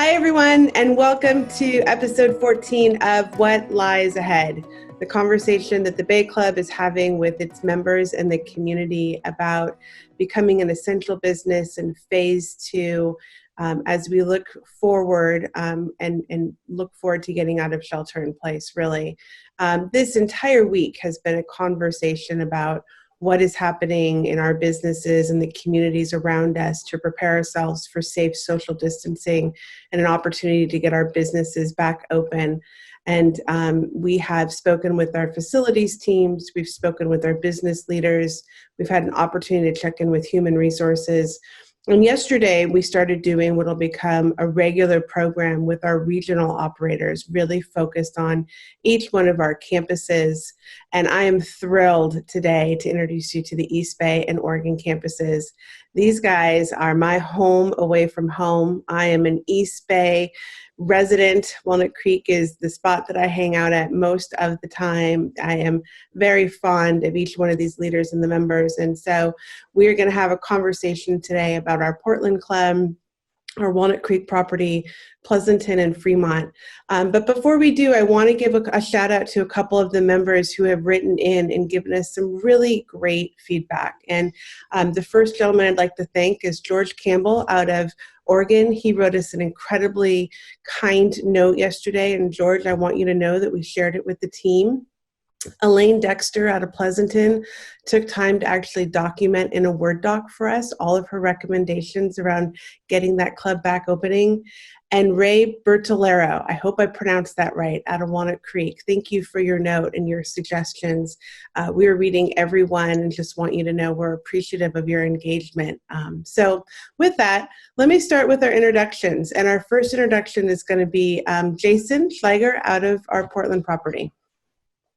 Hi, everyone, and welcome to episode 14 of What Lies Ahead, the conversation that the Bay Club is having with its members and the community about becoming an essential business in phase two as we look forward and look forward to getting out of shelter in place, really. This entire week has been a conversation about what is happening in our businesses and the communities around us to prepare ourselves for safe social distancing and an opportunity to get our businesses back open. And we have spoken with our facilities teams, we've spoken with our business leaders, we've had an opportunity to check in with human resources. And yesterday, we started doing what will become a regular program with our regional operators, really focused on each one of our campuses. And I am thrilled today to introduce you to the East Bay and Oregon campuses. These guys are my home away from home. I am an East Bay resident. Walnut Creek is the spot that I hang out at most of the time. I am very fond of each one of these leaders and the members. And so we're going to have a conversation today about our Portland Club, our Walnut Creek property, Pleasanton, and Fremont. But before we do, I want to give a shout out to a couple of the members who have written in and given us some really great feedback. And the first gentleman I'd like to thank is George Campbell out of Oregon. He wrote us an incredibly kind note yesterday. And George, I want you to know that we shared it with the team. Elaine Dexter out of Pleasanton took time to actually document in a Word doc for us all of her recommendations around getting that club back opening. And Ray Bertolero, I hope I pronounced that right, out of Walnut Creek. Thank you for your note and your suggestions. We are reading every one and just want you to know we're appreciative of your engagement. So with that, let me start with our introductions. And our first introduction is going to be Jason Schleiger out of our Portland property.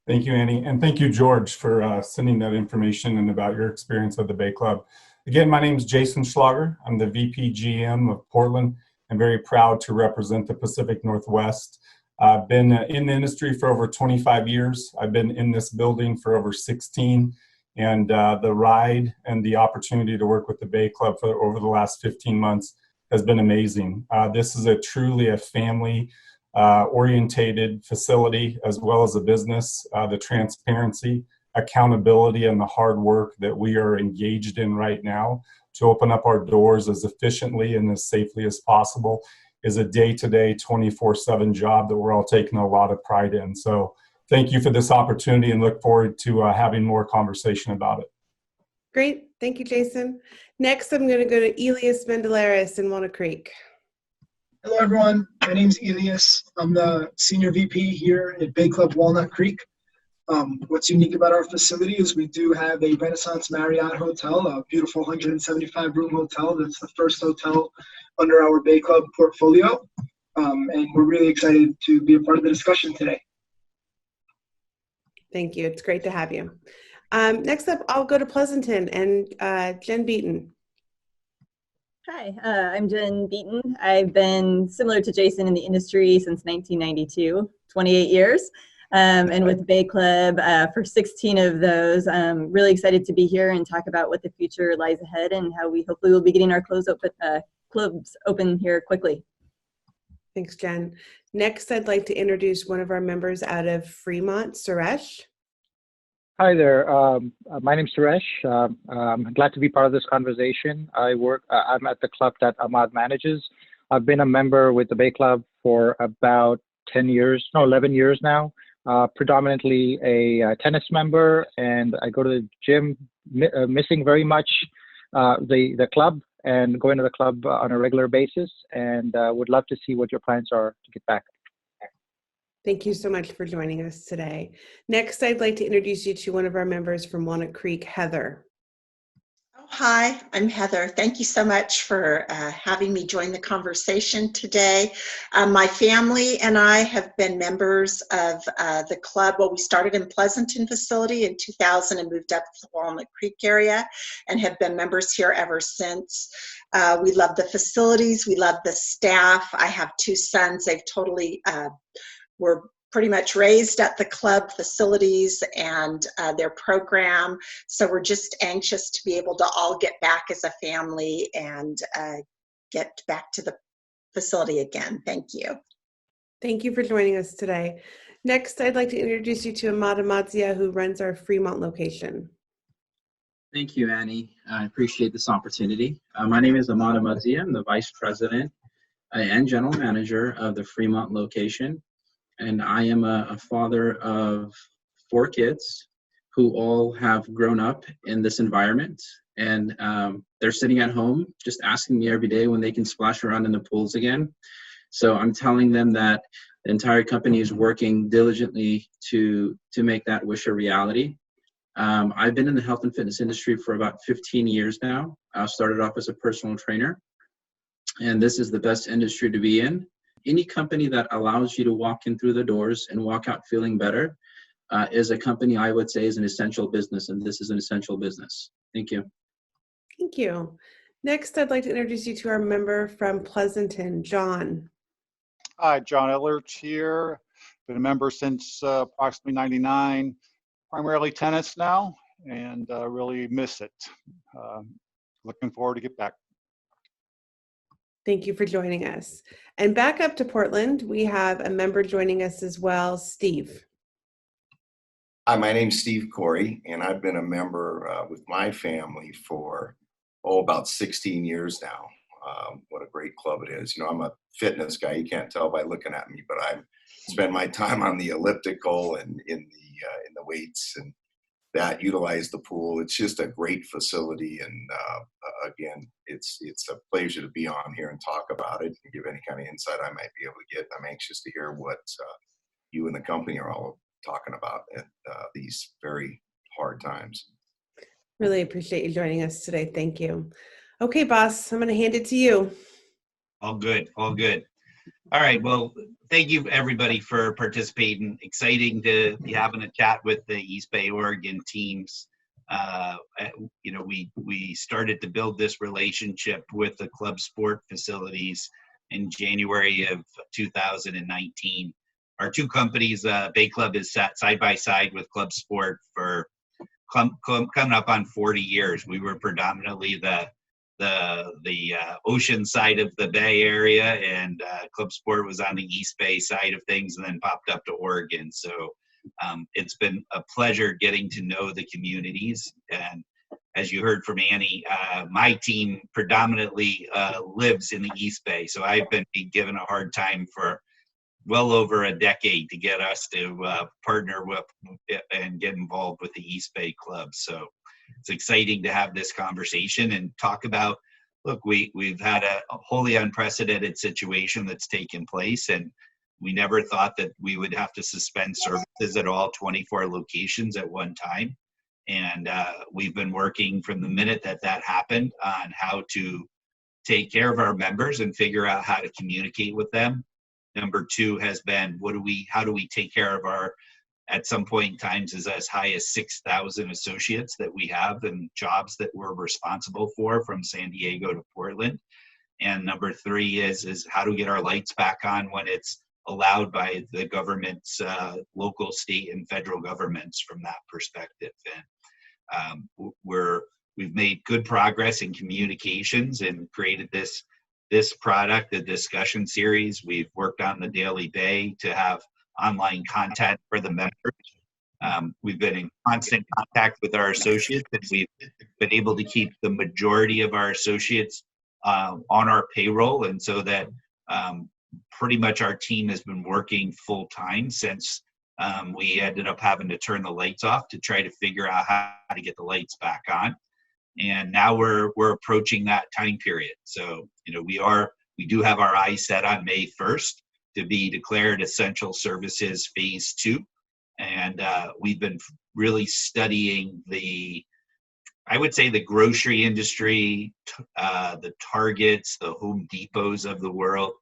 Thank you, Annie, and thank you, George, for sending that information and about your experience at the Bay Club. Again, my name is Jason Schlager. I'm the VP GM of Portland. I'm very proud to represent the Pacific Northwest. I've been in the industry for over 25 years. I've been in this building for over 16, and the ride and the opportunity to work with the Bay Club for over the last 15 months has been amazing. This is truly a family orientated facility as well as a business. The transparency, accountability, and the hard work that we are engaged in right now to open up our doors as efficiently and as safely as possible is a day-to-day 24/7 job that we're all taking a lot of pride in. So thank you for this opportunity and look forward to having more conversation about it. Great. Thank you, Jason. Next, I'm going to go to Elias Mendelaris in Walnut Creek. Hello, everyone. My name's Elias. I'm the Senior VP here at Bay Club Walnut Creek. What's unique about our facility is we do have a Renaissance Marriott hotel, a beautiful 175-room hotel. That's the first hotel under our Bay Club portfolio. And we're really excited to be a part of the discussion today. Thank you. It's great to have you. Next up, I'll go to Pleasanton and Jen Beaton. Hi, I'm Jen Beaton. I've been similar to Jason in the industry since 1992, 28 years, and with Bay Club for 16 of those. I'm really excited to be here and talk about what the future lies ahead and how we hopefully will be getting our clubs open here quickly. Thanks, Jen. Next, I'd like to introduce one of our members out of Fremont, Suresh. Hi there. My name's Suresh. I'm glad to be part of this conversation. I'm at the club that Ahmad manages. I've been a member with the Bay Club for about 11 years now. Predominantly a tennis member, and I go to the gym, missing very much the club and going to the club on a regular basis, and would love to see what your plans are to get back. Thank you so much for joining us today. Next, I'd like to introduce you to one of our members from Walnut Creek, Heather. Oh, hi, I'm Heather. Thank you so much for having me join the conversation today. My family and I have been members of the club. Well, we started in Pleasanton facility in 2000 and moved up to the Walnut Creek area and have been members here ever since. We love the facilities. We love the staff. I have two sons. They've totally were pretty much raised at the club facilities and their program. So we're just anxious to be able to all get back as a family and get back to the facility again. Thank you. Thank you for joining us today. Next, I'd like to introduce you to Ahmad Amadzia, who runs our Fremont location. Thank you, Annie. I appreciate this opportunity. My name is Ahmad Amadzia. I'm the Vice President and General Manager of the Fremont location. And I am a father of 4 kids who all have grown up in this environment. And they're sitting at home just asking me every day when they can splash around in the pools again. So I'm telling them that the entire company is working diligently to make that wish a reality. I've been in the health and fitness industry for about 15 years now. I started off as a personal trainer, and this is the best industry to be in. Any company that allows you to walk in through the doors and walk out feeling better is a company I would say is an essential business, and this is an essential business. Thank you. Thank you. Next, I'd like to introduce you to our member from Pleasanton, John. Hi, John Ellerch here. Been a member since approximately 99, primarily tennis now, and really miss it. Looking forward to get back. Thank you for joining us. And back up to Portland, we have a member joining us as well, Steve. Hi, my name's Steve Corey, and I've been a member with my family for, about 16 years now. What a great club it is. You know, I'm a fitness guy. You can't tell by looking at me, but I spend my time on the elliptical and in the weights and that utilize the pool. It's just a great facility, and again, it's a pleasure to be on here and talk about it and give any kind of insight I might be able to get. I'm anxious to hear what you and the company are all talking about at these very hard times. Really appreciate you joining us today. Thank you. Okay, boss, I'm going to hand it to you. All good, all good. All right, well, thank you everybody for participating. Exciting to be having a chat with the East Bay, Oregon teams. You know, we started to build this relationship with the club sport facilities in January of 2019. Our 2 companies, Bay Club is sat side by side with Club Sport for coming up on 40 years. We were predominantly the ocean side of the Bay Area, and Club Sport was on the East Bay side of things, and then popped up to Oregon. So it's been a pleasure getting to know the communities. And as you heard from Annie, my team predominantly lives in the East Bay. So I've been given a hard time for well over a decade to get us to partner with and get involved with the East Bay Club. So it's exciting to have this conversation and talk about, look, we've had a wholly unprecedented situation that's taken place, and we never thought that we would have to suspend services at all 24 locations at one time. And we've been working from the minute that happened on how to take care of our members and figure out how to communicate with them. Number 2 has been, how do we take care of our, at some point in times, is as high as 6,000 associates that we have and jobs that we're responsible for from San Diego to Portland. And number 3 is how do we get our lights back on when it's allowed by the government's, local, state, and federal governments from that perspective. And we've made good progress in communications and created this product, the discussion series. We've worked on the Daily Bay to have online content for the members. We've been in constant contact with our associates, and we've been able to keep the majority of our associates on our payroll, and so that pretty much our team has been working full time since we ended up having to turn the lights off to try to figure out how to get the lights back on. And now we're approaching that time period. So, you know, we do have our eyes set on May 1st to be declared essential services phase 2. And we've been really studying I would say the grocery industry, the Targets, the Home Depots of the world.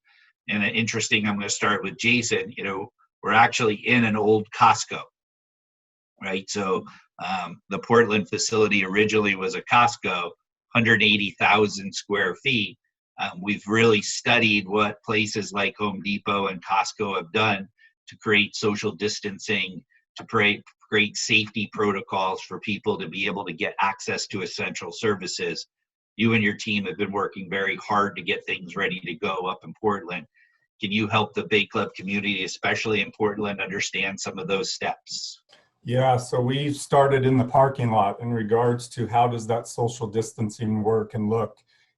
And interesting, I'm going to start with Jason. You know, we're actually in an old Costco, right? So the Portland facility originally was a Costco, 180,000 square feet. We've really studied what places like Home Depot and Costco have done to create social distancing, to create safety protocols for people to be able to get access to essential services. you and your team have been working very hard to get things ready to go up in Portland. Can you help the Bay Club community, especially in Portland, understand some of those steps? Yeah, so we started in the parking lot in regards to how does that social distancing work and look.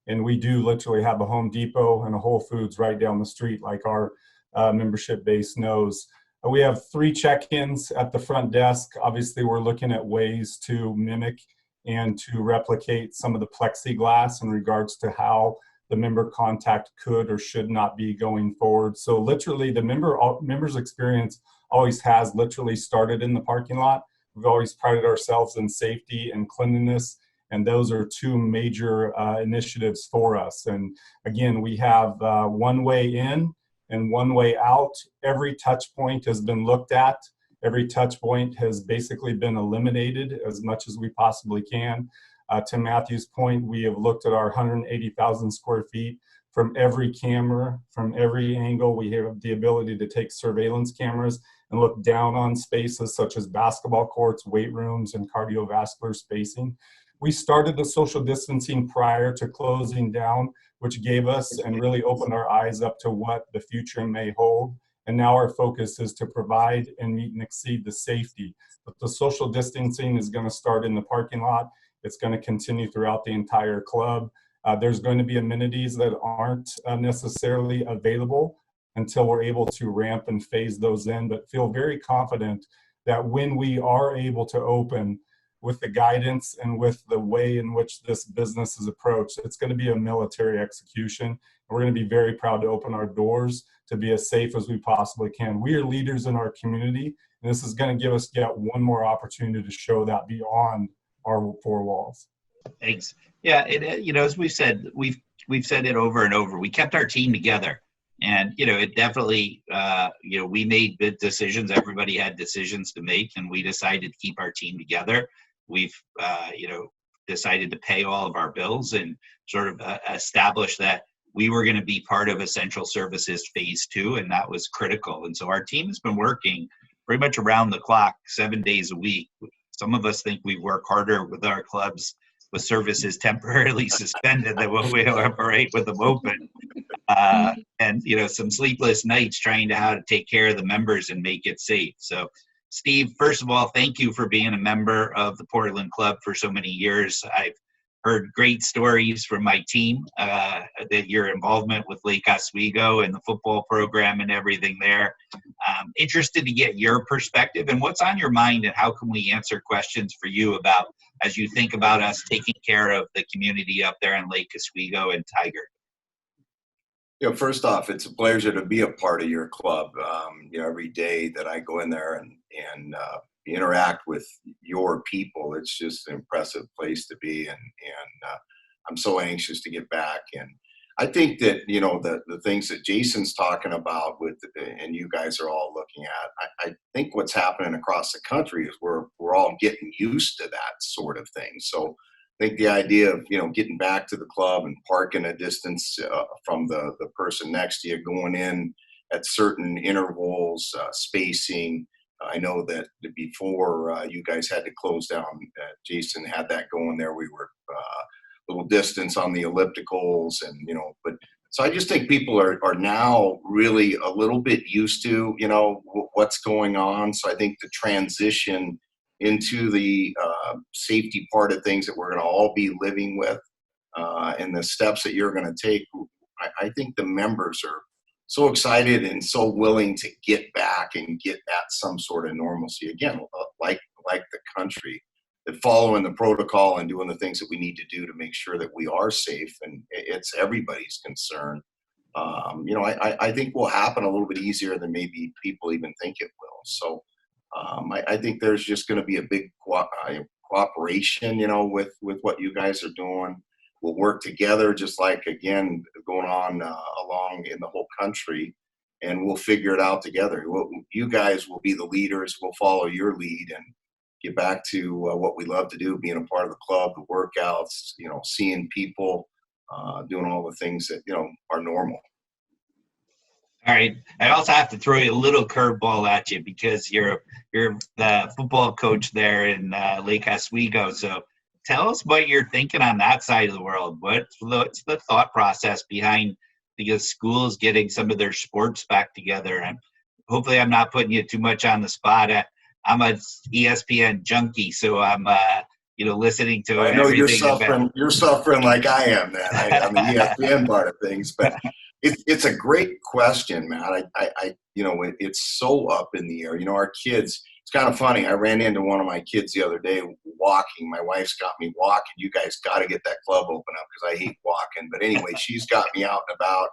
And we do literally have a Home Depot and a Whole Foods right down the street, like our membership base knows. We have 3 check-ins at the front desk. Obviously, we're looking at ways to mimic and to replicate some of the plexiglass in regards to how the member contact could or should not be going forward. So literally the members experience always has literally started in the parking lot. We've always prided ourselves in safety and cleanliness, and those are 2 major initiatives for us. And again, we have one way in and one way out. Every touch point has been looked at. Every touch point has basically been eliminated as much as we possibly can. To Matthew's point, we have looked at our 180,000 square feet from every camera, from every angle. We have the ability to take surveillance cameras and look down on spaces such as basketball courts, weight rooms, and cardiovascular spacing. We started the social distancing prior to closing down, which gave us and really opened our eyes up to what the future may hold. And now our focus is to provide and meet and exceed the safety. But the social distancing is going to start in the parking lot. It's going to continue throughout the entire club. There's going to be amenities that aren't necessarily available until we're able to ramp and phase those in, but feel very confident that when we are able to open with the guidance and with the way in which this business is approached, it's going to be a military execution. We're going to be very proud to open our doors to be as safe as we possibly can. We are leaders in our community, and this is going to give us yet one more opportunity to show that beyond our 4 walls. Thanks. Yeah, as we've said it over and over. We kept our team together, and it definitely, we made big decisions. Everybody had decisions to make, and we decided to keep our team together. We've, decided to pay all of our bills and sort of establish that we were going to be part of Essential Services Phase 2, and that was critical. And so our team has been working pretty much around the clock, 7 days a week. Some of us think we work harder with our clubs with services temporarily suspended than when we operate with them open. And, some sleepless nights trying to how to take care of the members and make it safe. So, Steve, first of all, thank you for being a member of the Portland Club for so many years. I've heard great stories from my team, that your involvement with Lake Oswego and the football program and everything there. Interested to get your perspective and what's on your mind, and how can we answer questions for you about as you think about us taking care of the community up there in Lake Oswego and Tiger. First off, it's a pleasure to be a part of your club. Every day that I go in there and interact with your people, it's just an impressive place to be, and I'm so anxious to get back. And I think that the things that Jason's talking about and you guys are all looking at, I think what's happening across the country is we're all getting used to that sort of thing. So I think the idea of getting back to the club and parking a distance from the person next to you, going in at certain intervals, spacing. I know that before you guys had to close down, Jason had that going there. We were a little distance on the ellipticals, and but so I just think people are now really a little bit used to what's going on. So I think the transition into the safety part of things that we're going to all be living with, and the steps that you're going to take, I think the members are so excited and so willing to get back and get at some sort of normalcy again, like the country, that following the protocol and doing the things that we need to do to make sure that we are safe, and it's everybody's concern. I think will happen a little bit easier than maybe people even think it will. So I think there's just going to be a big cooperation, with what you guys are doing. We'll work together, just like, again, going on along in the whole country, and we'll figure it out together. You guys will be the leaders. We'll follow your lead and get back to what we love to do, being a part of the club, the workouts, seeing people, doing all the things that, are normal. All right. I also have to throw you a little curveball at you, because you're the football coach there in Lake Oswego. So tell us what you're thinking on that side of the world. What's the thought process behind the schools getting some of their sports back together? And hopefully I'm not putting you too much on the spot. I'm a ESPN junkie, so I'm listening to I know everything. you're suffering like I am, man. I'm the ESPN part of things, but it's a great question, Matt. It's so up in the air. Our kids. It's kind of funny. I ran into one of my kids the other day walking. My wife's got me walking. You guys got to get that club open up because I hate walking. But anyway, she's got me out and about.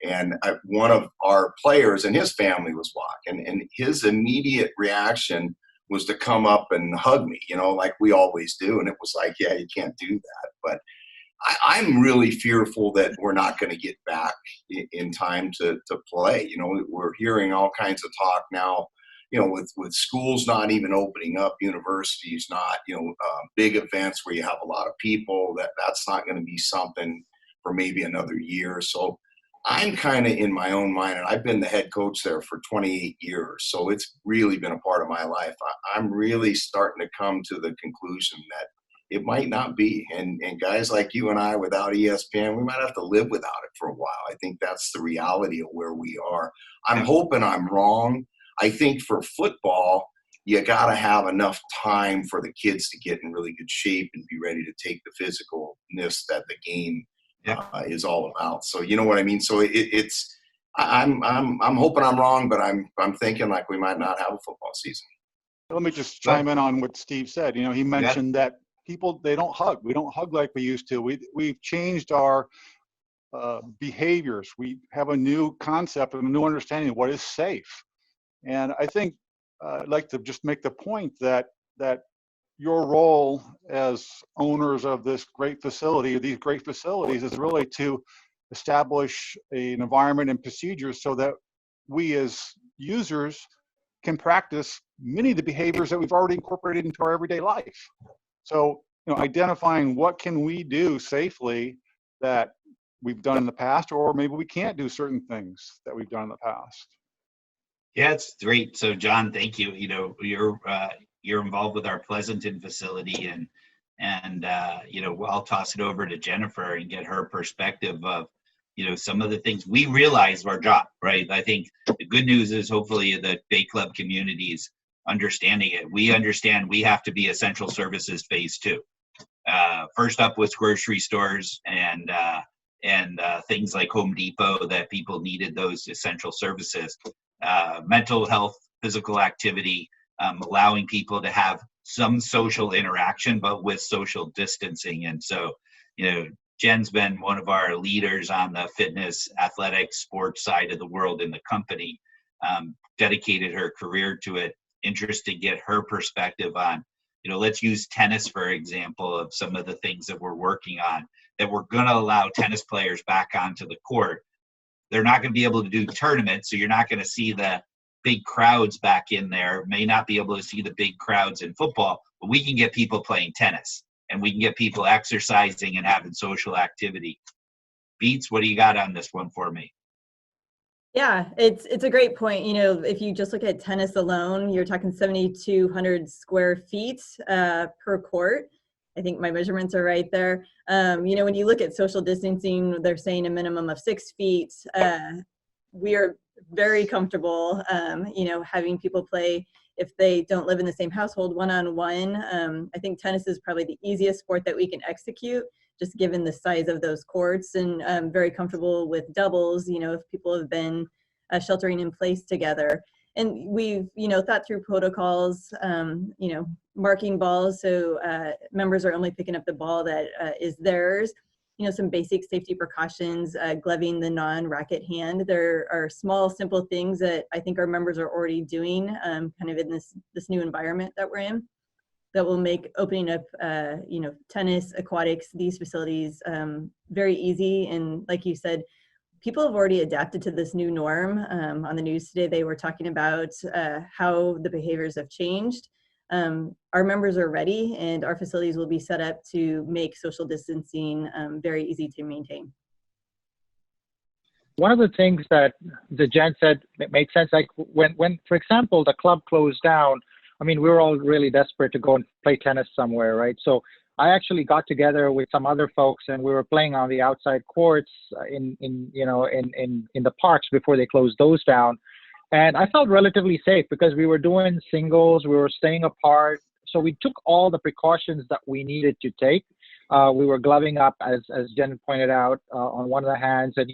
And one of our players and his family was walking, and his immediate reaction was to come up and hug me, like we always do. And it was like, yeah, you can't do that. But I'm really fearful that we're not going to get back in time to play. We're hearing all kinds of talk now, with schools not even opening up, universities not, big events where you have a lot of people, that's not going to be something for maybe another year. So I'm kind of in my own mind, and I've been the head coach there for 28 years. So it's really been a part of my life. I'm really starting to come to the conclusion that it might not be. And guys like you and I without ESPN, we might have to live without it for a while. I think that's the reality of where we are. I'm hoping I'm wrong. I think for football, you got to have enough time for the kids to get in really good shape and be ready to take the physicalness that the game is all about. So you know what I mean? So I'm hoping I'm wrong, but I'm thinking like we might not have a football season. Let me just chime in on what Steve said. He mentioned that people, they don't hug. We don't hug like we used to. We've changed our behaviors. We have a new concept and a new understanding of what is safe. And I think I'd like to just make the point that your role as owners of this great facility, these great facilities, is really to establish an environment and procedures so that we as users can practice many of the behaviors that we've already incorporated into our everyday life. So, identifying what can we do safely that we've done in the past, or maybe we can't do certain things that we've done in the past. Yeah, it's great. So, John, thank you. You're involved with our Pleasanton facility, and I'll toss it over to Jennifer and get her perspective of some of the things we realize our job, right? I think the good news is hopefully the Bay Club community is understanding it. We understand we have to be essential services phase 2. First up was grocery stores and things like Home Depot that people needed those essential services. Mental health, physical activity, allowing people to have some social interaction, but with social distancing. And so, Jen's been one of our leaders on the fitness, athletics, sports side of the world in the company, dedicated her career to it. Interested to get her perspective on, let's use tennis, for example, of some of the things that we're working on, that we're going to allow tennis players back onto the court. They're not going to be able to do tournaments, so you're not going to see the big crowds back in there. May not be able to see the big crowds in football, but we can get people playing tennis, and we can get people exercising and having social activity. Beats, what do you got on this one for me? Yeah, it's a great point. If you just look at tennis alone, you're talking 7,200 square feet per court. I think my measurements are right there. When you look at social distancing, they're saying a minimum of 6 feet. We are very comfortable, having people play if they don't live in the same household one-on-one. I think tennis is probably the easiest sport that we can execute, just given the size of those courts, and I'm very comfortable with doubles, if people have been sheltering in place together. And we've, thought through protocols, marking balls so members are only picking up the ball that is theirs. Some basic safety precautions, gloving the non-racket hand. There are small, simple things that I think our members are already doing, kind of in this new environment that we're in, that will make opening up, tennis, aquatics, these facilities very easy. And like you said, people have already adapted to this new norm. On the news today, they were talking about how the behaviors have changed. Our members are ready, and our facilities will be set up to make social distancing very easy to maintain. One of the things that Jen said made sense, like when, for example, the club closed down, I mean, we were all really desperate to go and play tennis somewhere, right? So I actually got together with some other folks and we were playing on the outside courts in the parks before they closed those down. And I felt relatively safe because we were doing singles, we were staying apart. So we took all the precautions that we needed to take. We were gloving up, as Jen pointed out, on one of the hands. And,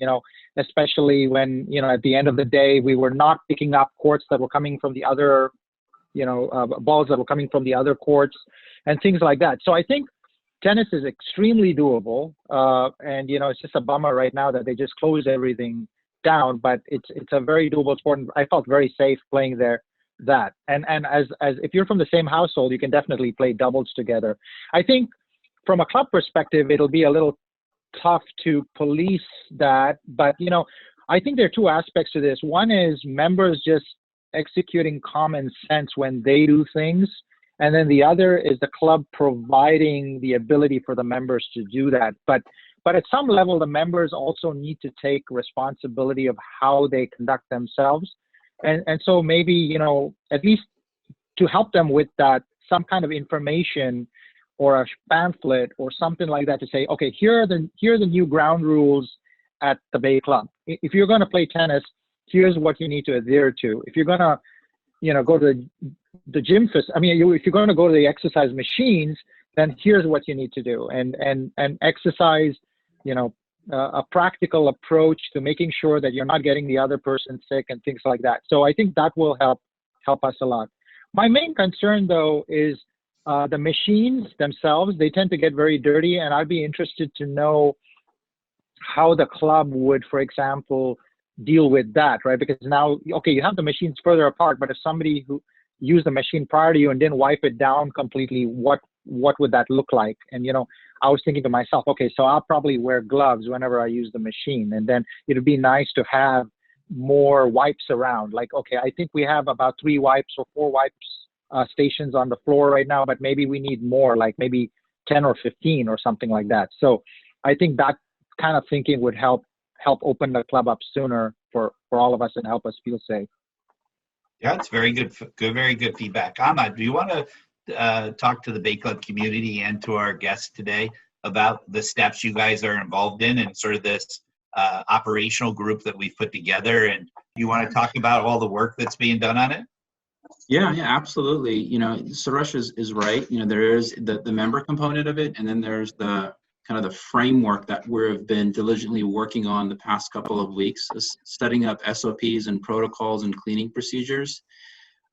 especially when, at the end of the day, we were not picking up courts that were coming from the other, balls that were coming from the other courts and things like that. So I think tennis is extremely doable. And, it's just a bummer right now that they just closed everything down, but it's a very doable sport. And I felt very safe playing there. And as if you're from the same household, you can definitely play doubles together. I think from a club perspective, it'll be a little tough to police that, but I think there are two aspects to this. One is members just executing common sense when they do things, and then the other is the club providing the ability for the members to do that. But at some level, the members also need to take responsibility of how they conduct themselves. And so maybe, at least to help them with that, some kind of information or a pamphlet or something like that to say, okay, here are the new ground rules at the Bay Club. If you're going to play tennis, here's what you need to adhere to. If you're going to, go to the gym, if you're going to go to the exercise machines, then here's what you need to do. And exercise, a practical approach to making sure that you're not getting the other person sick and things like that. So I think that will help us a lot. My main concern, though, is the machines themselves. They tend to get very dirty, and I'd be interested to know how the club would, for example, deal with that, right? Because now, okay, you have the machines further apart, but if somebody who used the machine prior to you and didn't wipe it down completely, what would that look like? And, I was thinking to myself, okay, so I'll probably wear gloves whenever I use the machine. And then it'd be nice to have more wipes around. Like, okay, I think we have about 3 wipes or 4 wipes stations on the floor right now, but maybe we need more, like maybe 10 or 15 or something like that. So I think that kind of thinking would help open the club up sooner for all of us and help us feel safe. Yeah, it's very good, very good feedback. Ahmad, do you want to talk to the Bay Club community and to our guests today about the steps you guys are involved in and sort of this operational group that we've put together? And you want to talk about all the work that's being done on it? Yeah, absolutely. Suresh is right. There is the member component of it, and then there's the kind of the framework that we've been diligently working on the past couple of weeks, setting up SOPs and protocols and cleaning procedures.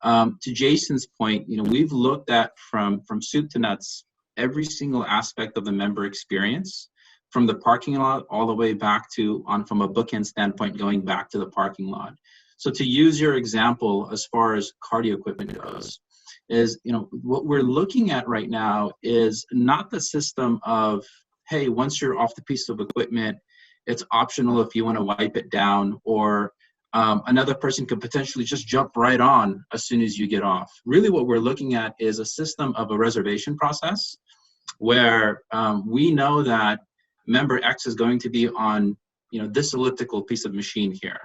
To Jason's point, we've looked at from soup to nuts every single aspect of the member experience, from the parking lot all the way back to from a bookend standpoint, going back to the parking lot. So to use your example, as far as cardio equipment goes, is, what we're looking at right now is not the system of, hey, once you're off the piece of equipment, it's optional if you want to wipe it down, or another person could potentially just jump right on as soon as you get off. Really what we're looking at is a system of a reservation process where we know that member X is going to be on this elliptical piece of machine here.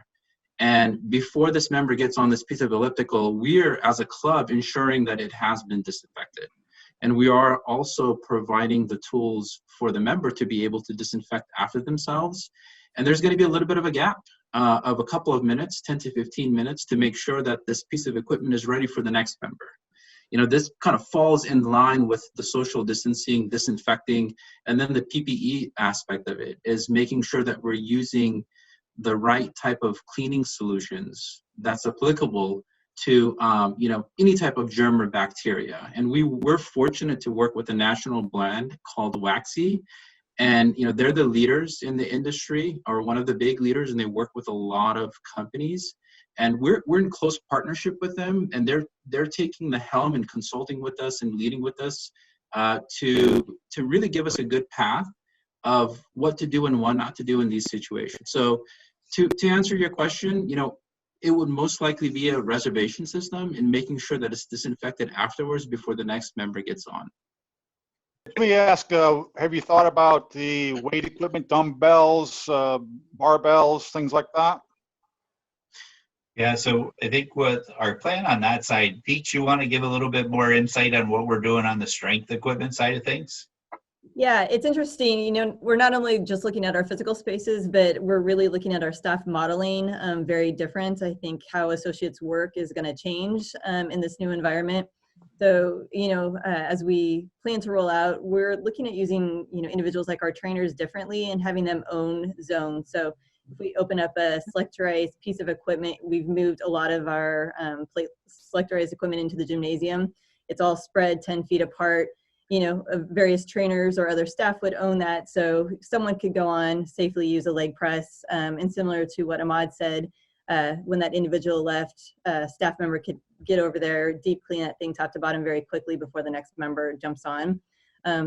And before this member gets on this piece of elliptical, we're, as a club, ensuring that it has been disinfected. And we are also providing the tools for the member to be able to disinfect after themselves. And there's going to be a little bit of a gap of a couple of minutes, 10 to 15 minutes, to make sure that this piece of equipment is ready for the next member. This kind of falls in line with the social distancing, disinfecting, and then the PPE aspect of it is making sure that we're using the right type of cleaning solutions that's applicable to any type of germ or bacteria. And we're fortunate to work with a national brand called Waxy, and they're the leaders in the industry, or one of the big leaders, and they work with a lot of companies. And we're in close partnership with them, and they're taking the helm and consulting with us and leading with us to really give us a good path of what to do and what not to do in these situations. So to answer your question, it would most likely be a reservation system and making sure that it's disinfected afterwards before the next member gets on. Let me ask, have you thought about the weight equipment, dumbbells, barbells, things like that? Yeah, so I think with our plan on that side, Pete, you want to give a little bit more insight on what we're doing on the strength equipment side of things? Yeah, it's interesting. You know, we're not only just looking at our physical spaces, but we're really looking at our staff modeling, very different. I think how associates work is going to change in this new environment. So, you know, as we plan to roll out, we're looking at using, you know, individuals like our trainers differently and having them own zones. So if we open up a selectorized piece of equipment, we've moved a lot of our selectorized equipment into the gymnasium. It's all spread 10 feet apart. You know, various trainers or other staff would own that. So someone could go on, safely use a leg press. And similar to what Ahmad said, when that individual left, a staff member could get over there, deep clean that thing top to bottom very quickly before the next member jumps on.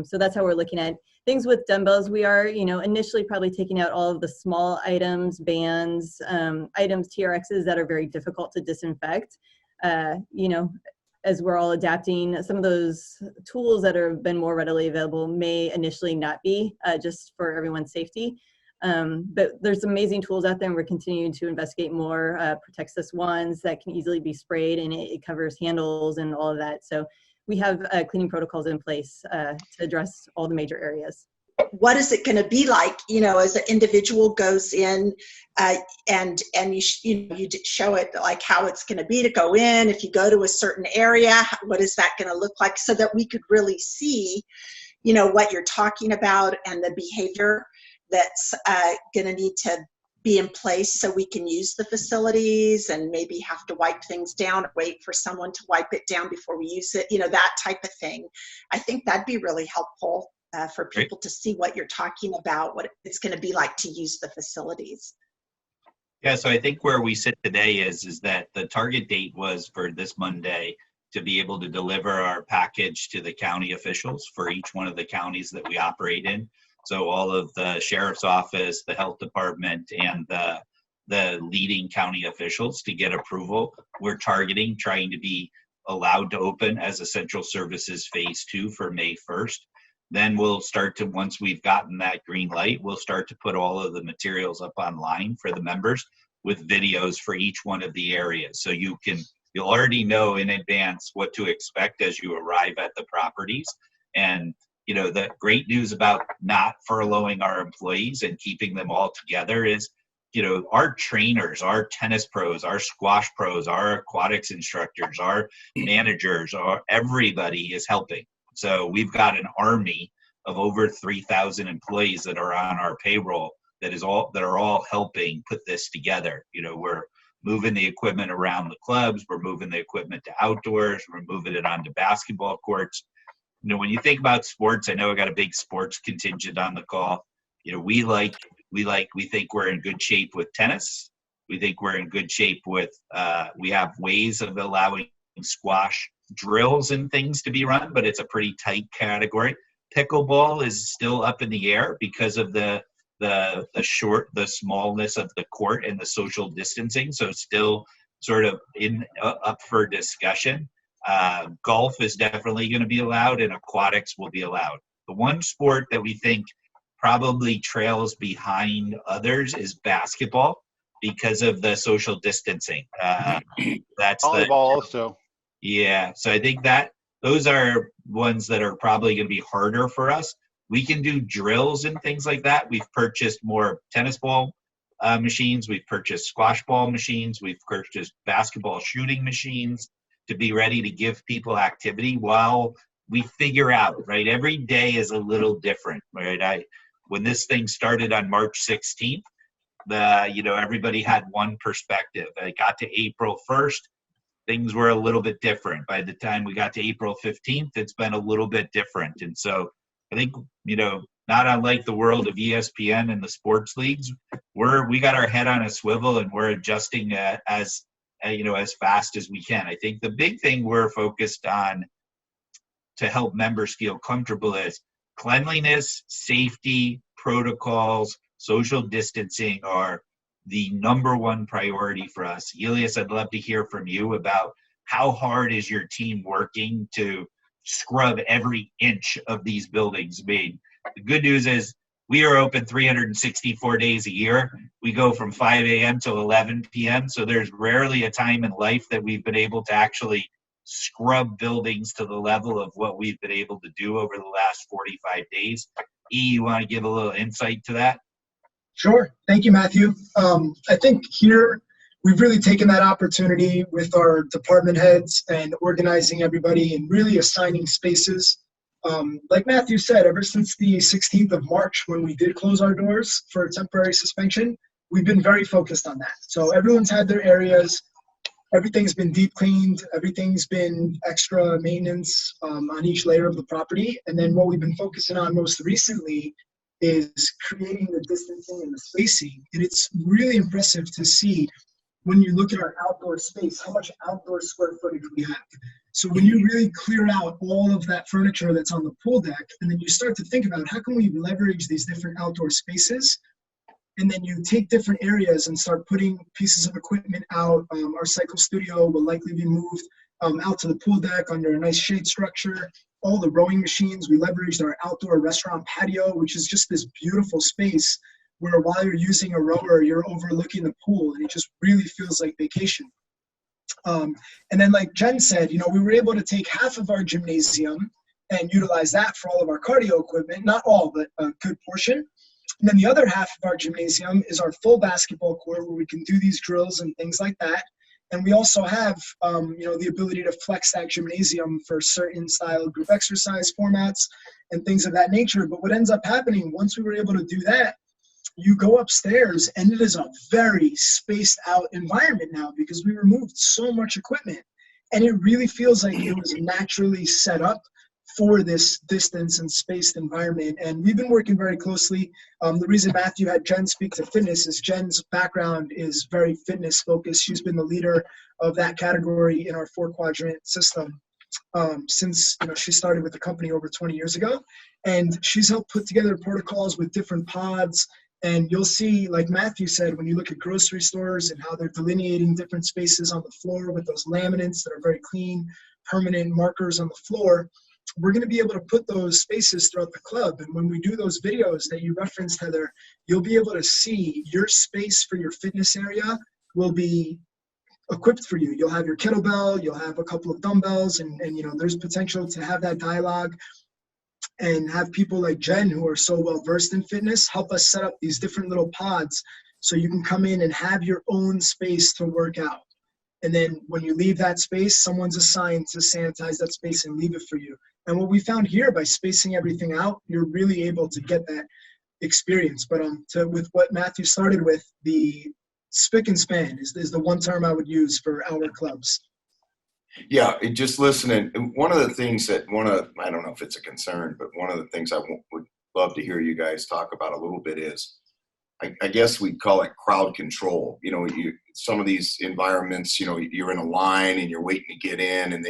So that's how we're looking at things with dumbbells. We are, you know, initially probably taking out all of the small items, bands, items, TRXs that are very difficult to disinfect. You know, as we're all adapting, some of those tools that have been more readily available may initially not be, just for everyone's safety. But there's amazing tools out there, and we're continuing to investigate more. Protexis wands that can easily be sprayed, and it covers handles and all of that. So we have cleaning protocols in place to address all the major areas. What is it going to be like, you know, as an individual goes in and you show it like how it's going to be to go in. If you go to a certain area, what is that going to look like, so that we could really see, you know, what you're talking about and the behavior that's going to need to be in place so we can use the facilities and maybe have to wipe things down or wait for someone to wipe it down before we use it, you know, that type of thing. I think that'd be really helpful for people to see what you're talking about, what it's going to be like to use the facilities. Yeah, so I think where we sit today is that the target date was for this Monday to be able to deliver our package to the county officials for each one of the counties that we operate in. So all of the sheriff's office, the health department, and the leading county officials to get approval. We're targeting trying to be allowed to open as essential services phase 2 for May 1st. Then we'll start to, once we've gotten that green light, we'll start to put all of the materials up online for the members with videos for each one of the areas. So you'll already know in advance what to expect as you arrive at the properties. And, you know, the great news about not furloughing our employees and keeping them all together is, you know, our trainers, our tennis pros, our squash pros, our aquatics instructors, our managers, everybody is helping. So we've got an army of over 3,000 employees that are on our payroll that are all helping put this together. You know, we're moving the equipment around the clubs, we're moving the equipment to outdoors, we're moving it onto basketball courts. You know, when you think about sports, I know I got a big sports contingent on the call. You know, we think we're in good shape with tennis. We think we're in good shape with, we have ways of allowing squash drills and things to be run, but it's a pretty tight category. Pickleball is still up in the air because of the smallness of the court and the social distancing. So still sort of up for discussion. Golf is definitely going to be allowed, and aquatics will be allowed. The one sport that we think probably trails behind others is basketball because of the social distancing. That's volleyball also. Yeah, so I think that those are ones that are probably going to be harder for us. We can do drills and things like that. We've purchased more tennis ball machines. We've purchased squash ball machines. We've purchased basketball shooting machines to be ready to give people activity while we figure out, right? Every day is a little different, right? When this thing started on March 16th, everybody had one perspective. I got to April 1st. Things were a little bit different. By the time we got to April 15th, it's been a little bit different. And so I think, you know, not unlike the world of ESPN and the sports leagues, we got our head on a swivel and we're adjusting as fast as we can. I think the big thing we're focused on to help members feel comfortable is cleanliness, safety, protocols, social distancing are the number one priority for us. Elias, I'd love to hear from you about how hard is your team working to scrub every inch of these buildings. I mean, the good news is we are open 364 days a year. We go from 5 a.m. till 11 p.m. So there's rarely a time in life that we've been able to actually scrub buildings to the level of what we've been able to do over the last 45 days. You want to give a little insight to that? Sure. Thank you, Matthew. I think here we've really taken that opportunity with our department heads and organizing everybody and really assigning spaces. Like Matthew said, ever since the 16th of March, when we did close our doors for a temporary suspension, we've been very focused on that. So everyone's had their areas. Everything's been deep cleaned. Everything's been extra maintenance on each layer of the property. And then what we've been focusing on most recently is creating the distancing and the spacing. And it's really impressive to see when you look at our outdoor space, how much outdoor square footage we have. So when you really clear out all of that furniture that's on the pool deck, and then you start to think about how can we leverage these different outdoor spaces, and then you take different areas and start putting pieces of equipment out. Our cycle studio will likely be moved out to the pool deck under a nice shade structure. All the rowing machines, we leveraged our outdoor restaurant patio, which is just this beautiful space where while you're using a rower, you're overlooking the pool, and it just really feels like vacation. And then like Jen said, we were able to take half of our gymnasium and utilize that for all of our cardio equipment, not all, but a good portion. And then the other half of our gymnasium is our full basketball court where we can do these drills and things like that. And we also have, the ability to flex that gymnasium for certain style group exercise formats and things of that nature. But what ends up happening once we were able to do that, you go upstairs and it is a very spaced out environment now because we removed so much equipment. And it really feels like it was naturally set up for this distance and spaced environment. And we've been working very closely. The reason Matthew had Jen speak to fitness is Jen's background is very fitness focused. She's been the leader of that category in our 4-quadrant system since she started with the company over 20 years ago. And she's helped put together protocols with different pods. And you'll see, like Matthew said, when you look at grocery stores and how they're delineating different spaces on the floor with those laminates that are very clean, permanent markers on the floor, we're going to be able to put those spaces throughout the club. And when we do those videos that you referenced, Heather, you'll be able to see your space for your fitness area will be equipped for you. You'll have your kettlebell, you'll have a couple of dumbbells, and there's potential to have that dialogue and have people like Jen, who are so well versed in fitness, help us set up these different little pods so you can come in and have your own space to work out. And then when you leave that space, someone's assigned to sanitize that space and leave it for you. And what we found here, by spacing everything out, you're really able to get that experience. But with what Matthew started with, the spick and span is the one term I would use for our clubs. Yeah, just listening. One of the things I don't know if it's a concern, but one of the things I would love to hear you guys talk about a little bit is, I guess we'd call it crowd control. Some of these environments, you're in a line and you're waiting to get in, and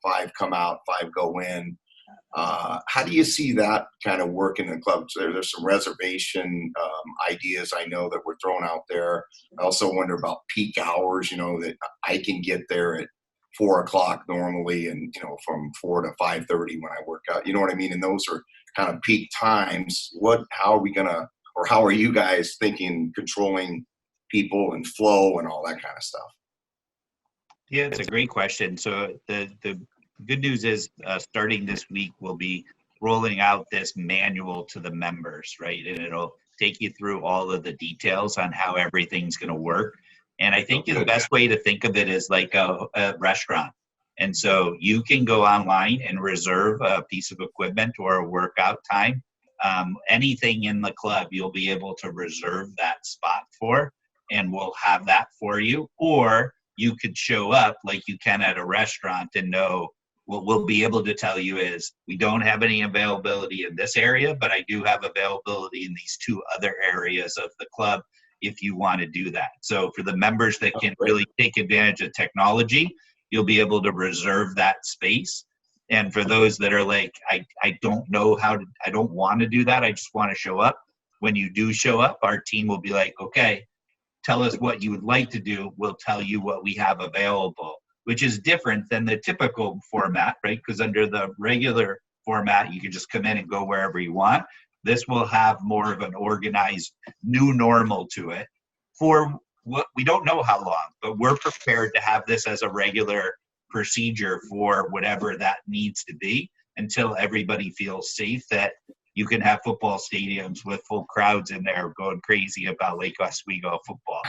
5 come out, 5 go in. How do you see that kind of work in the club? So there's some reservation ideas I know that were thrown out there. I also wonder about peak hours, that I can get there at 4 o'clock normally, and from 4 to 5:30 when I work out. You know what I mean? And those are kind of peak times. How are you guys thinking controlling people and flow and all that kind of stuff? Yeah, it's a great question. So the good news is starting this week, we'll be rolling out this manual to the members, right? And it'll take you through all of the details on how everything's going to work. And I think the best way to think of it is like a restaurant. And so you can go online and reserve a piece of equipment or a workout time. Anything in the club, you'll be able to reserve that spot for, and we'll have that for you. Or you could show up like you can at a restaurant and know what we'll be able to tell you is we don't have any availability in this area, but I do have availability in these 2 other areas of the club if you want to do that. So for the members that can really take advantage of technology, you'll be able to reserve that space. And for those that are like, I don't know I don't want to do that, I just want to show up. When you do show up, our team will be like, okay, tell us what you would like to do. We'll tell you what we have available, which is different than the typical format, right? Because under the regular format, you can just come in and go wherever you want. This will have more of an organized new normal to it for what we don't know how long, but we're prepared to have this as a regular procedure for whatever that needs to be until everybody feels safe that you can have football stadiums with full crowds in there going crazy about Lake Oswego football.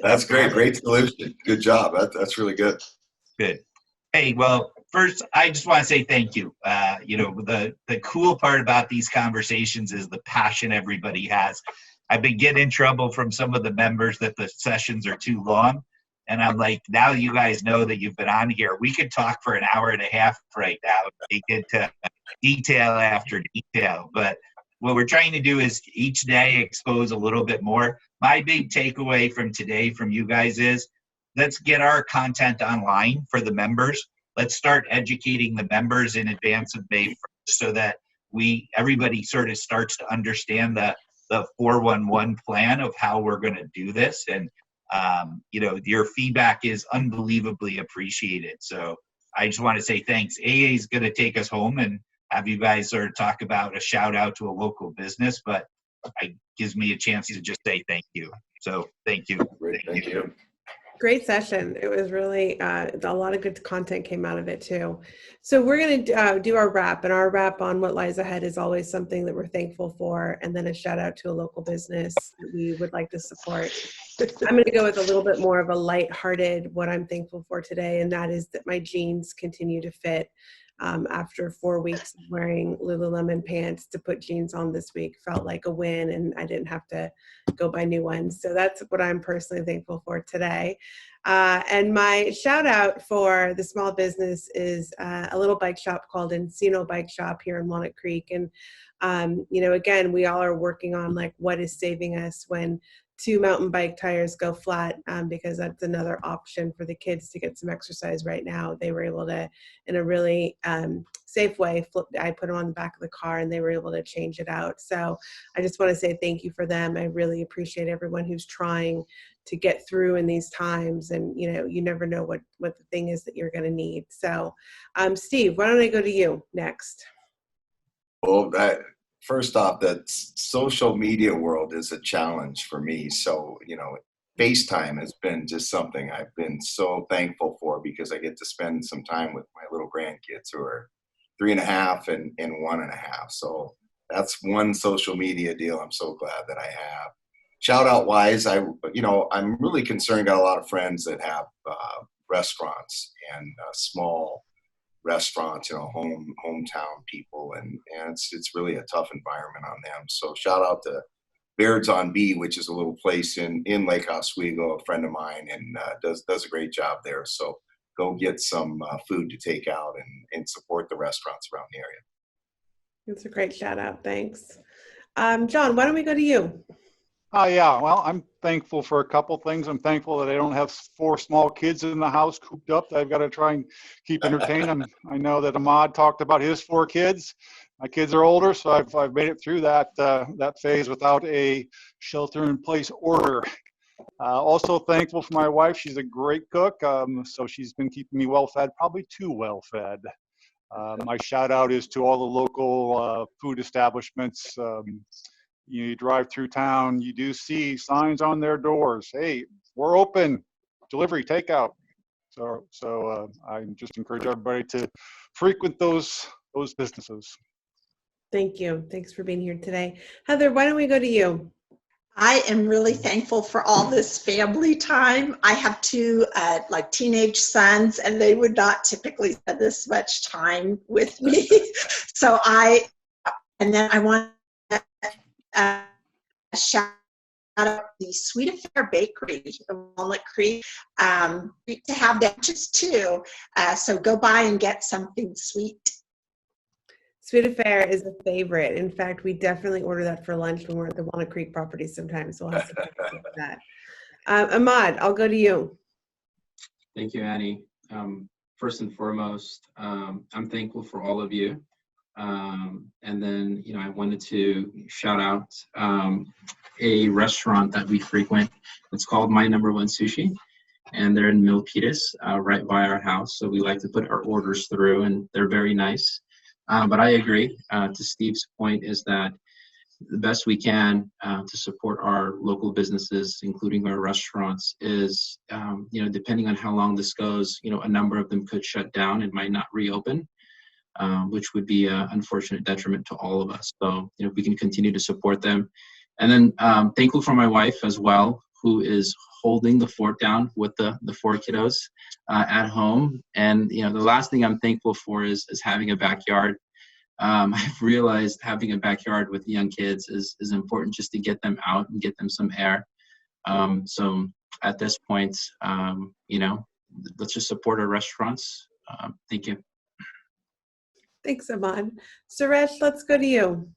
That's great. Great solution. Good job. That's really good. Good. Hey, well, first, I just want to say thank you. The cool part about these conversations is the passion everybody has. I've been getting in trouble from some of the members that the sessions are too long. And I'm like, now you guys know that you've been on here. We could talk for an hour and a half right now. We get to detail after detail. But what we're trying to do is each day expose a little bit more. My big takeaway from today from you guys is let's get our content online for the members. Let's start educating the members in advance of May 1st so that everybody sort of starts to understand the 411 plan of how we're going to do this. And your feedback is unbelievably appreciated. So I just want to say thanks. AA is going to take us home and have you guys sort of talk about a shout out to a local business, but it gives me a chance to just say thank you. So thank you. Great. Thank you. Great session. It was really a lot of good content came out of it too. So we're going to do our wrap, and our wrap on what lies ahead is always something that we're thankful for, and then a shout out to a local business that we would like to support. I'm going to go with a little bit more of a lighthearted what I'm thankful for today, and that is that my jeans continue to fit. After 4 weeks of wearing Lululemon pants, to put jeans on this week felt like a win, and I didn't have to go buy new ones. So that's what I'm personally thankful for today. And my shout out for the small business is a little bike shop called Encino Bike Shop here in Walnut Creek. And, again, we all are working on like what is saving us when 2 mountain bike tires go flat, because that's another option for the kids to get some exercise right now. They were able to, in a really safe way, I put them on the back of the car and they were able to change it out. So I just want to say thank you for them. I really appreciate everyone who's trying to get through in these times. And, you never know what the thing is that you're going to need. So Steve, why don't I go to you next? Well, first off, that social media world is a challenge for me. So, FaceTime has been just something I've been so thankful for because I get to spend some time with my little grandkids who are 3.5 and 1.5. So that's one social media deal I'm so glad that I have. Shout out wise, I'm really concerned. Got a lot of friends that have restaurants and small restaurants, hometown people, and it's really a tough environment on them. So shout out to Baird's on Bee, which is a little place in Lake Oswego, a friend of mine, and does a great job there. So go get some food to take out and support the restaurants around the area. That's a great shout out. Thanks. John, why don't we go to you? Yeah, well, I'm thankful for a couple things. I'm thankful that I don't have 4 small kids in the house cooped up that I've got to try and keep entertained. I know that Ahmad talked about his 4 kids. My kids are older, so I've made it through that phase without a shelter-in-place order. Also thankful for my wife. She's a great cook, so she's been keeping me well-fed, probably too well-fed. My shout-out is to all the local food establishments. You drive through town, you do see signs on their doors. Hey, we're open, delivery, takeout. So I just encourage everybody to frequent those businesses. Thank you. Thanks for being here today. Heather, why don't we go to you? I am really thankful for all this family time. I have 2 teenage sons, and they would not typically spend this much time with me. I want to shout out the Sweet Affair Bakery in Walnut Creek to have batches too. So go by and get something sweet. Sweet Affair is a favorite. In fact, we definitely order that for lunch when we're at the Walnut Creek property sometimes. So we'll have to check out that. Ahmad, I'll go to you. Thank you, Annie. First and foremost, I'm thankful for all of you. And then, I wanted to shout out a restaurant that we frequent. It's called My Number One Sushi, and they're in Milpitas, right by our house. So we like to put our orders through, and they're very nice. But I agree to Steve's point is that the best we can to support our local businesses, including our restaurants, is, depending on how long this goes, a number of them could shut down and might not reopen, which would be an unfortunate detriment to all of us. So, if we can continue to support them. And then thankful for my wife as well, who is holding the fort down with the 4 kiddos at home. And, the last thing I'm thankful for is having a backyard. I've realized having a backyard with young kids is important, just to get them out and get them some air. So at this point, let's just support our restaurants. Thank you. Thanks, Ahmad. Suresh, let's go to you.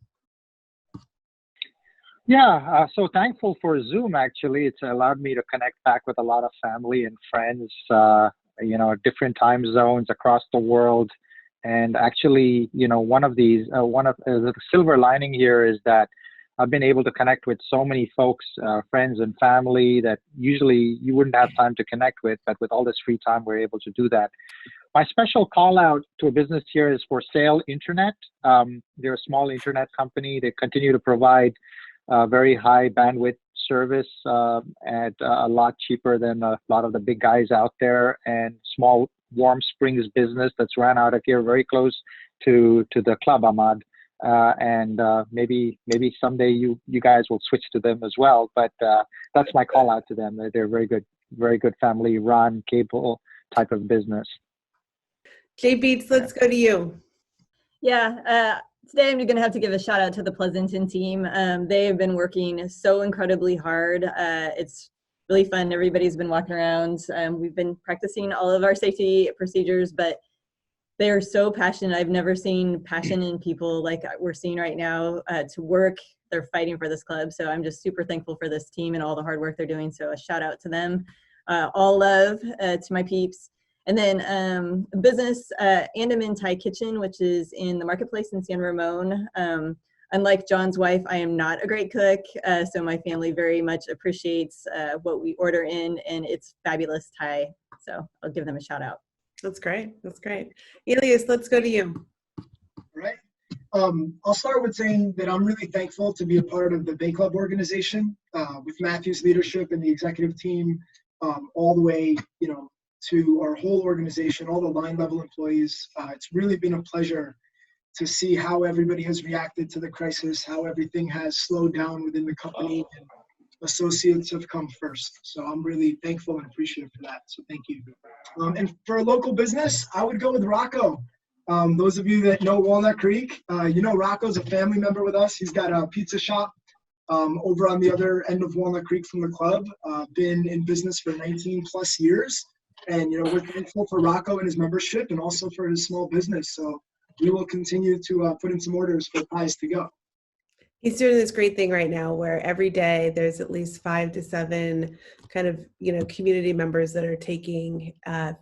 Yeah, so thankful for Zoom, actually. It's allowed me to connect back with a lot of family and friends, different time zones across the world. And actually, one of the silver lining here is that I've been able to connect with so many folks, friends and family, that usually you wouldn't have time to connect with, but with all this free time, we're able to do that. My special call out to a business here is for Sale Internet. They're a small internet company. They continue to provide very high bandwidth service at a lot cheaper than a lot of the big guys out there, and small Warm Springs business that's ran out of here, very close to the club, Ahmad. And maybe someday you guys will switch to them as well. But that's my call out to them. They're very good family run, cable type of business. Jay Beats, let's go to you. Yeah. Today I'm going to have to give a shout out to the Pleasanton team. They have been working so incredibly hard. It's really fun. Everybody's been walking around. We've been practicing all of our safety procedures, but they are so passionate. I've never seen passion in people like we're seeing right now to work. They're fighting for this club. So I'm just super thankful for this team and all the hard work they're doing. So a shout out to them. All love to my peeps. And then business, Andaman Thai Kitchen, which is in the marketplace in San Ramon. Unlike John's wife, I am not a great cook, so my family very much appreciates what we order in, and it's fabulous Thai. So I'll give them a shout out. That's great. That's great. Elias, let's go to you. All right. I'll start with saying that I'm really thankful to be a part of the Bay Club organization with Matthew's leadership and the executive team, all the way, to our whole organization, all the line level employees. It's really been a pleasure to see how everybody has reacted to the crisis, how everything has slowed down within the company, and associates have come first. So I'm really thankful and appreciative for that. So thank you. And for a local business, I would go with Rocco. Those of you that know Walnut Creek, Rocco's a family member with us. He's got a pizza shop over on the other end of Walnut Creek from the club. Been in business for 19 plus years. And, we're thankful for Rocco and his membership, and also for his small business. So we will continue to put in some orders for pies to go. He's doing this great thing right now where every day there's at least 5 to 7 kind of, community members that are taking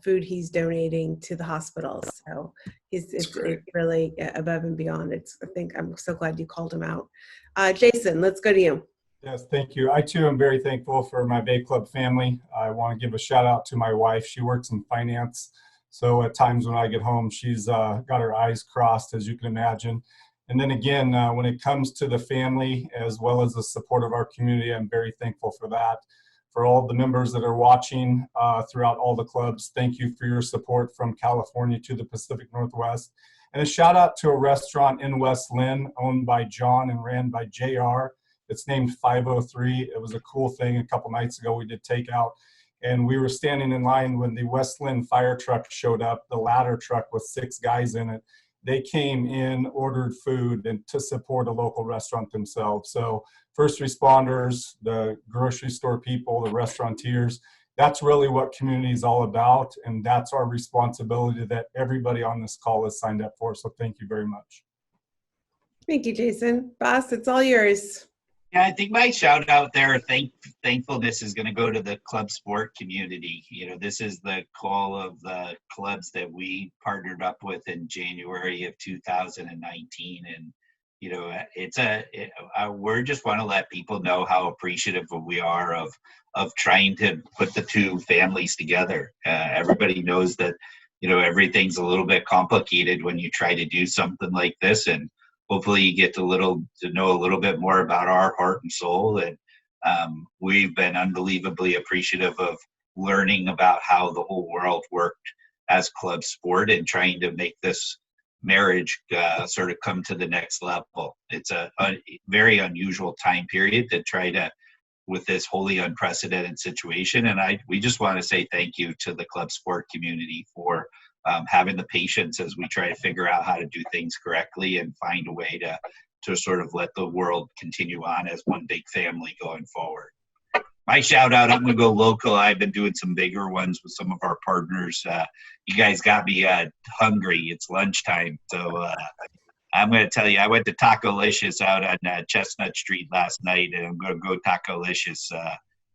food he's donating to the hospitals. So it's really above and beyond. I'm so glad you called him out. Jason, let's go to you. Yes, thank you. I too am very thankful for my Bay Club family. I want to give a shout out to my wife. She works in finance. So at times when I get home, she's got her eyes crossed, as you can imagine. And then again, when it comes to the family, as well as the support of our community, I'm very thankful for that. For all the members that are watching throughout all the clubs, thank you for your support from California to the Pacific Northwest. And a shout out to a restaurant in West Lynn owned by John and ran by JR. It's named 503. It was a cool thing. A couple nights ago, we did takeout. And we were standing in line when the West Lynn fire truck showed up, the ladder truck with 6 guys in it. They came in, ordered food, and to support a local restaurant themselves. So first responders, the grocery store people, the restaurateurs, that's really what community is all about. And that's our responsibility that everybody on this call has signed up for. So thank you very much. Thank you, Jason. Boss, it's all yours. Yeah, I think my shout out there, thankfulness is going to go to the club sport community. This is the call of the clubs that we partnered up with in January of 2019. And, we just want to let people know how appreciative we are of trying to put the two families together. Everybody knows that, everything's a little bit complicated when you try to do something like this. And hopefully you get to know a little bit more about our heart and soul. And we've been unbelievably appreciative of learning about how the whole world worked as club sport and trying to make this marriage sort of come to the next level. It's a very unusual time period to try to, with this wholly unprecedented situation. And we just want to say thank you to the club sport community for having the patience as we try to figure out how to do things correctly and find a way to sort of let the world continue on as one big family going forward. My shout out, I'm going to go local. I've been doing some bigger ones with some of our partners. You guys got me hungry. It's lunchtime. So I'm going to tell you, I went to Taco-licious out on Chestnut Street last night, and I'm going to go Taco-licious.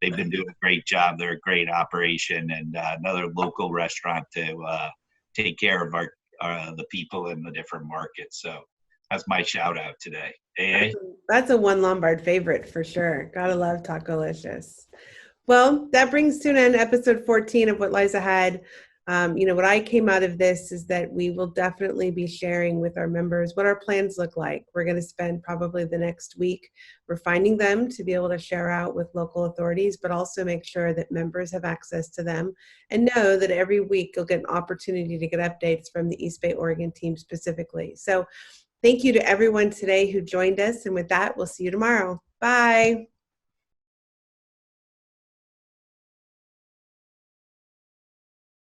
They've been doing a great job. They're a great operation, and another local restaurant to take care of the people in the different markets. So that's my shout out today. AA? That's a one Lombard favorite for sure. Gotta love Taco-licious. Well, that brings to an end episode 14 of What Lies Ahead. What I came out of this is that we will definitely be sharing with our members what our plans look like. We're going to spend probably the next week refining them to be able to share out with local authorities, but also make sure that members have access to them and know that every week you'll get an opportunity to get updates from the East Bay, Oregon team specifically. So thank you to everyone today who joined us. And with that, we'll see you tomorrow. Bye.